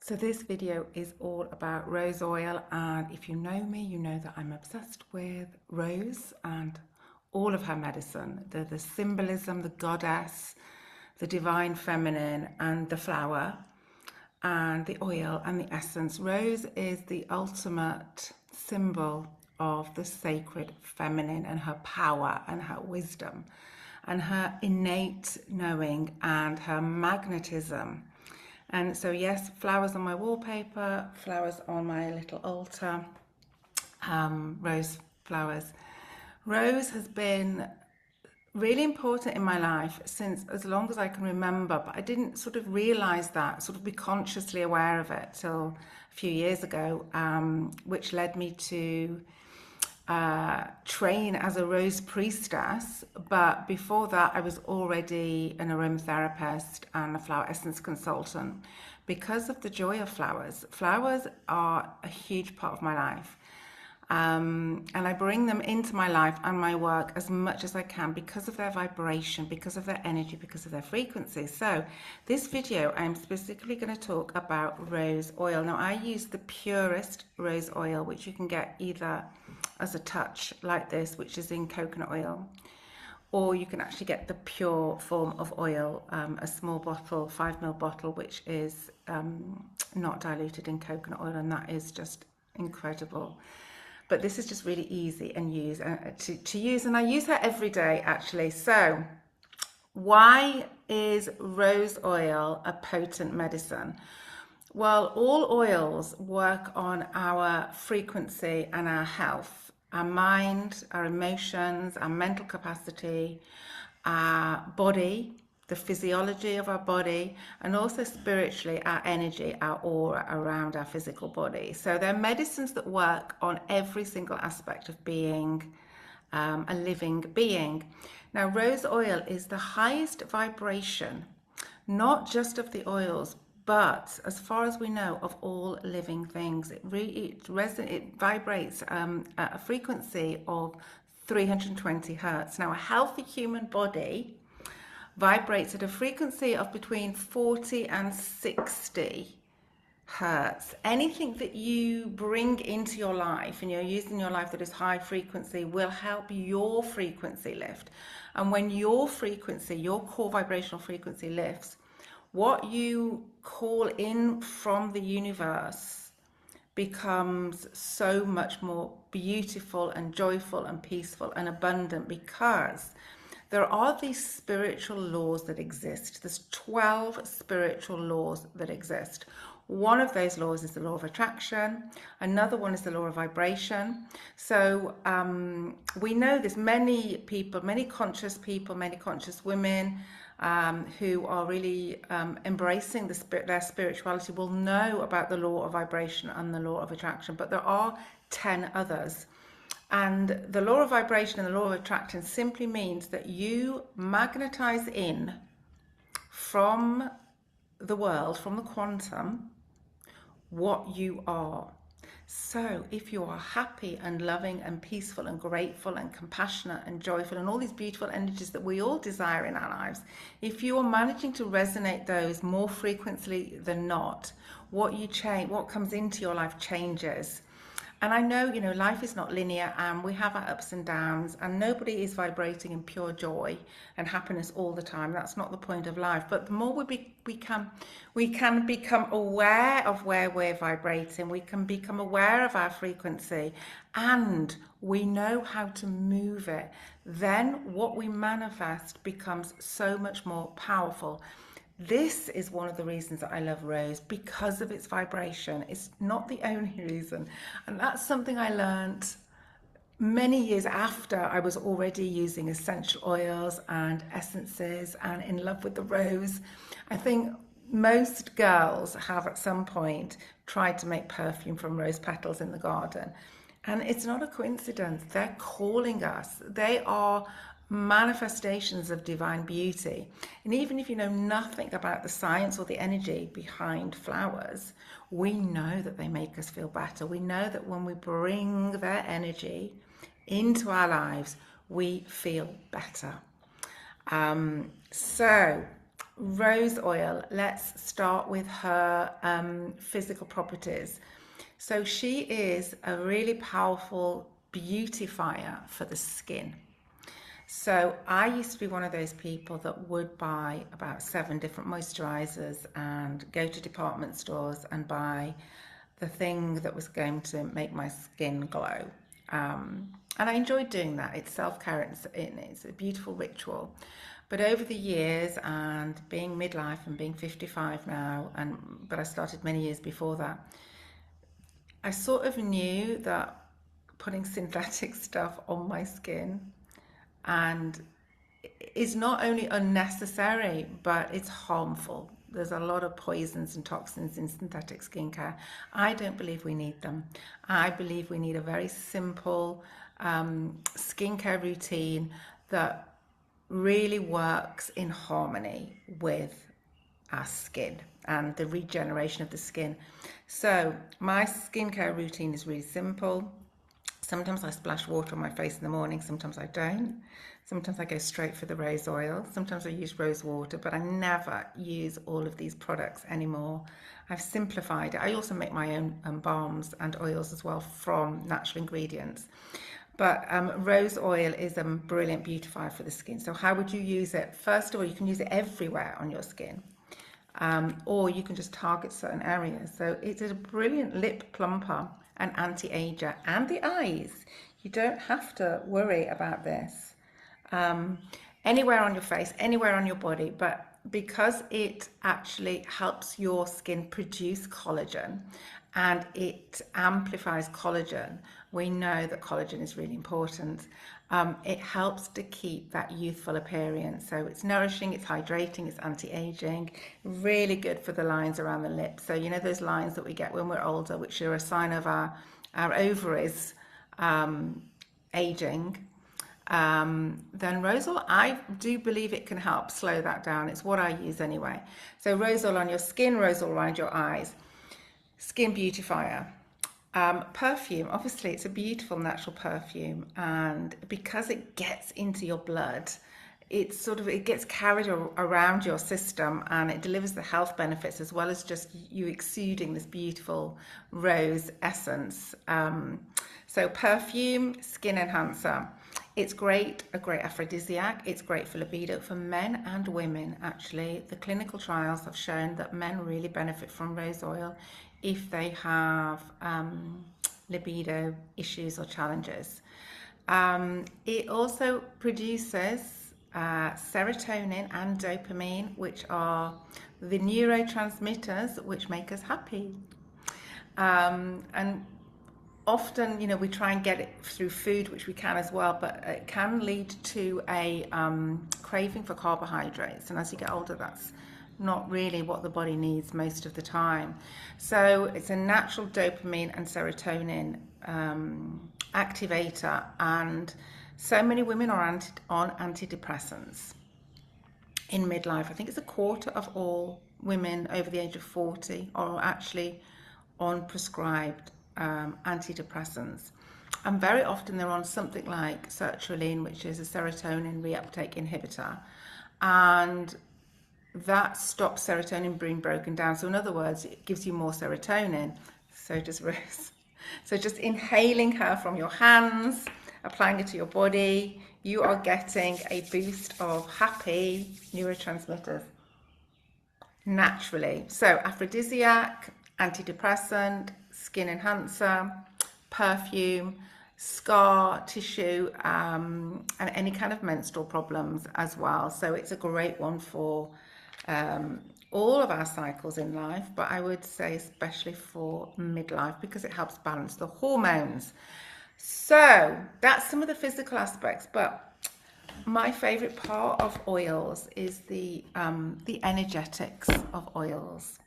So this video is all about rose oil, and if you know me, you know that I'm obsessed with rose and all of her medicine, the symbolism, the goddess, the divine feminine, and the flower, and the oil and the essence. Rose is the ultimate symbol of the sacred feminine and her power and her wisdom and her innate knowing and her magnetism. And so, yes, flowers on my wallpaper, flowers on my little altar, rose flowers. Rose has been really important in my life since as long as I can remember, but I didn't sort of realize that, sort of be consciously aware of it till a few years ago, which led me to train as a rose priestess. But before that, I was already an aromatherapist and a flower essence consultant because of the joy of flowers. Flowers are a huge part of my life. And I bring them into my life and my work as much as I can because of their vibration, because of their energy, because of their frequency. So this video, I'm specifically going to talk about rose oil. Now, I use the purest rose oil, which you can get either as a touch like this, which is in coconut oil, or you can actually get the pure form of oil, a small bottle, 5 ml bottle, which is not diluted in coconut oil, and that is just incredible. But this is just really easy and to use, and I use her every day actually. So why is rose oil a potent medicine? Well, all oils work on our frequency and our health, our mind, our emotions, our mental capacity, our body, the physiology of our body, and also spiritually, our energy, our aura around our physical body. So they're medicines that work on every single aspect of being a living being. Now, rose oil is the highest vibration, not just of the oils, but as far as we know, of all living things. It vibrates at a frequency of 320 hertz. Now, a healthy human body vibrates at a frequency of between 40 and 60 hertz. Anything that you bring into your life and you're using in your life that is high frequency will help your frequency lift. And when your frequency, your core vibrational frequency lifts, what you call in from the universe becomes so much more beautiful and joyful and peaceful and abundant, because there are these spiritual laws that exist. There's 12 spiritual laws that exist. One of those laws is the law of attraction. Another one is the law of vibration. So we know this. Many people, many conscious women who are really embracing their spirituality will know about the law of vibration and the law of attraction. But there are 10 others. And the law of vibration and the law of attraction simply means that you magnetize in from the world, from the quantum, what you are. So if you are happy and loving and peaceful and grateful and compassionate and joyful and all these beautiful energies that we all desire in our lives, if you are managing to resonate those more frequently than not, what comes into your life changes. And I know, life is not linear and we have our ups and downs, and nobody is vibrating in pure joy and happiness all the time. That's not the point of life. But the more we can become aware of where we're vibrating, we can become aware of our frequency, and we know how to move it. Then what we manifest becomes so much more powerful. This is one of the reasons that I love rose, because of its vibration. It's not the only reason. And that's something I learned many years after I was already using essential oils and essences and in love with the rose. I think most girls have at some point tried to make perfume from rose petals in the garden. And it's not a coincidence. They're calling us. They are manifestations of divine beauty. And even if you know nothing about the science or the energy behind flowers, we know that they make us feel better. We know that when we bring their energy into our lives, we feel better. So Rose oil, let's start with her physical properties. So she is a really powerful beautifier for the skin. So I used to be one of those people that would buy about 7 different moisturizers and go to department stores and buy the thing that was going to make my skin glow. And I enjoyed doing that. It's self-care, it's a beautiful ritual. But over the years, and being midlife and being 55 now, but I started many years before that, I sort of knew that putting synthetic stuff on my skin and is not only unnecessary, but it's harmful. There's a lot of poisons and toxins in synthetic skincare. I don't believe we need them. I believe we need a very simple skincare routine that really works in harmony with our skin and the regeneration of the skin. So my skincare routine is really simple. Sometimes I splash water on my face in the morning, sometimes I don't. Sometimes I go straight for the rose oil. Sometimes I use rose water, but I never use all of these products anymore. I've simplified it. I also make my own balms and oils as well from natural ingredients. But rose oil is a brilliant beautifier for the skin. So how would you use it? First of all, you can use it everywhere on your skin. Or you can just target certain areas. So it's a brilliant lip plumper and anti-ager, and the eyes. You don't have to worry about this. Anywhere on your face, anywhere on your body, but because it actually helps your skin produce collagen and it amplifies collagen, we know that collagen is really important. It helps to keep that youthful appearance. So it's nourishing, it's hydrating, it's anti-aging, really good for the lines around the lips. So you know those lines that we get when we're older, which are a sign of our ovaries aging. Then rose oil, I do believe it can help slow that down. It's what I use anyway. So rose oil on your skin, rose oil around your eyes. Skin beautifier. Perfume, obviously it's a beautiful natural perfume, and because it gets into your blood, it gets carried around your system, and it delivers the health benefits as well as just you exuding this beautiful rose essence. So perfume, skin enhancer. It's great, a great aphrodisiac. It's great for libido for men and women, actually. The clinical trials have shown that men really benefit from rose oil if they have libido issues or challenges. It also produces serotonin and dopamine, which are the neurotransmitters which make us happy. And often, you know, we try and get it through food, which we can as well, but it can lead to a craving for carbohydrates. And as you get older, that's not really what the body needs most of the time. So it's a natural dopamine and serotonin activator, and so many women are on antidepressants in midlife. I think it's a quarter of all women over the age of 40 are actually on prescribed antidepressants, and very often they're on something like sertraline, which is a serotonin reuptake inhibitor, and that stops serotonin being broken down. So in other words, it gives you more serotonin. So does rose. So just inhaling her from your hands, applying it to your body, you are getting a boost of happy neurotransmitters naturally. So aphrodisiac, antidepressant, skin enhancer, perfume, scar tissue, and any kind of menstrual problems as well. So it's a great one for all of our cycles in life, but I would say especially for midlife because it helps balance the hormones. So that's some of the physical aspects, but my favorite part of oils is the energetics of oils.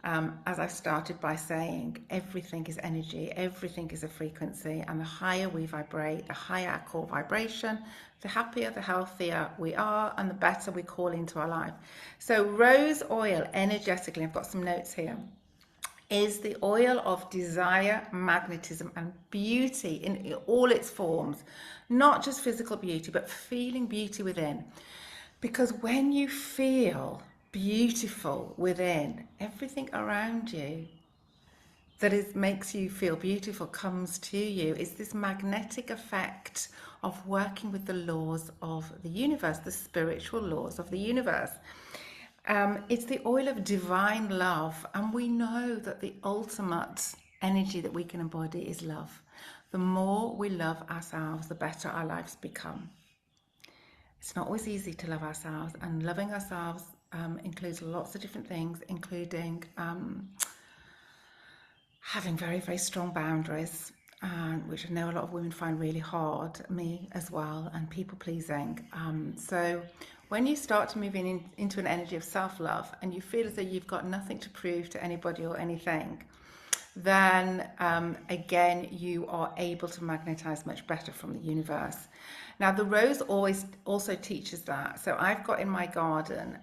As I started by saying, everything is energy, everything is a frequency, and the higher we vibrate, the higher our core vibration, the happier, the healthier we are, and the better we call into our life. So rose oil, energetically, I've got some notes here, is the oil of desire, magnetism, and beauty in all its forms. Not just physical beauty, but feeling beauty within. Because when you feel beautiful within, everything around you that makes you feel beautiful comes to you. It's this magnetic effect of working with the laws of the universe, the spiritual laws of the universe. It's the oil of divine love, and we know that the ultimate energy that we can embody is love. The more we love ourselves, the better our lives become. It's not always easy to love ourselves, and loving ourselves includes lots of different things, including having very, very strong boundaries, which I know a lot of women find really hard, me as well, and people pleasing. So when you start to move into an energy of self-love and you feel as though you've got nothing to prove to anybody or anything, then again, you are able to magnetize much better from the universe. Now, the rose always also teaches that. So I've got in my garden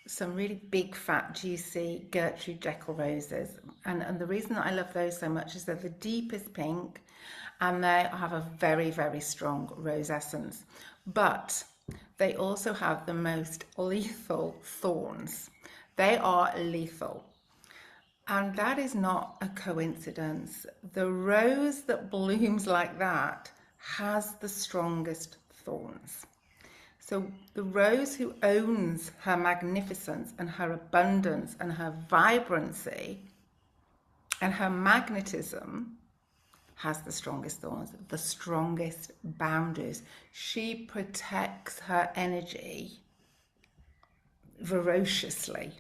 some really big, fat, juicy Gertrude Jekyll roses. And the reason that I love those so much is they're the deepest pink and they have a very, very strong rose essence. But they also have the most lethal thorns. They are lethal. And that is not a coincidence. The rose that blooms like that has the strongest thorns. So the rose who owns her magnificence and her abundance and her vibrancy and her magnetism has the strongest thorns, the strongest boundaries. She protects her energy ferociously.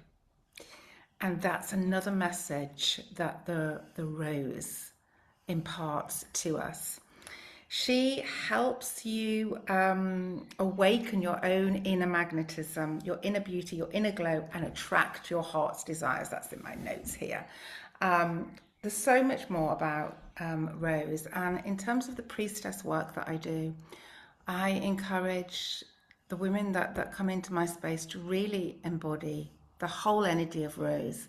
And that's another message that the rose imparts to us. She helps you awaken your own inner magnetism, your inner beauty, your inner glow, and attract your heart's desires. That's in my notes here. There's so much more about Rose. And in terms of the priestess work that I do, I encourage the women that come into my space to really embody the whole energy of Rose.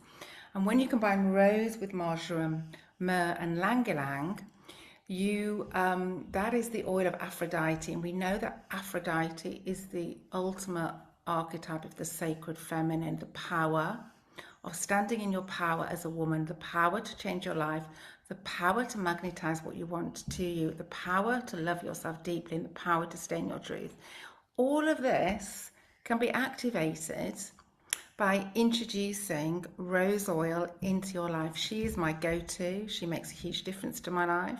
And when you combine Rose with marjoram, myrrh, and ylang-ylang, that is the oil of Aphrodite, and we know that Aphrodite is the ultimate archetype of the sacred feminine, the power of standing in your power as a woman, the power to change your life, the power to magnetize what you want to you, the power to love yourself deeply, and the power to stay in your truth. All of this can be activated by introducing rose oil into your life. She is my go-to. She makes a huge difference to my life.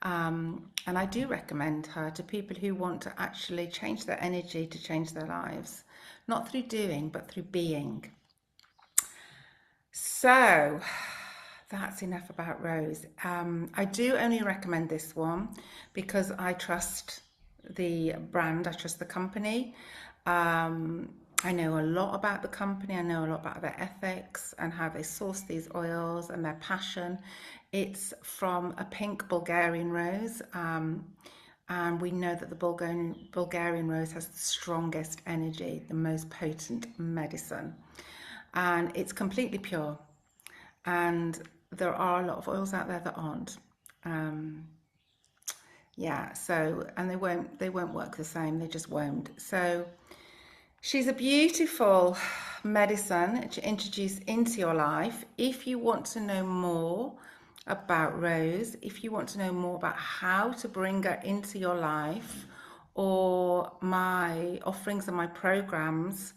And I do recommend her to people who want to actually change their energy to change their lives, not through doing, but through being. So that's enough about Rose. I do only recommend this one because I trust the brand, I trust the company. I know a lot about the company, I know a lot about their ethics and how they source these oils and their passion. It's from a pink Bulgarian rose, and we know that the Bulgarian rose has the strongest energy, the most potent medicine, and it's completely pure. And there are a lot of oils out there that aren't. Yeah, so, and they won't work the same, they just won't. So she's a beautiful medicine to introduce into your life. If you want to know more about Rose, if you want to know more about how to bring her into your life, or my offerings and my programs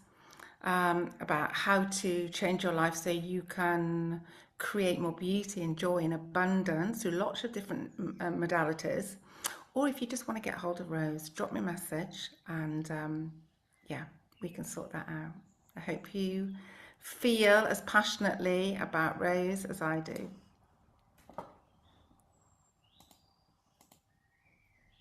about how to change your life so you can create more beauty and joy and abundance through lots of different modalities, or if you just want to get hold of Rose, drop me a message and yeah, we can sort that out. I hope you feel as passionately about Rose as I do.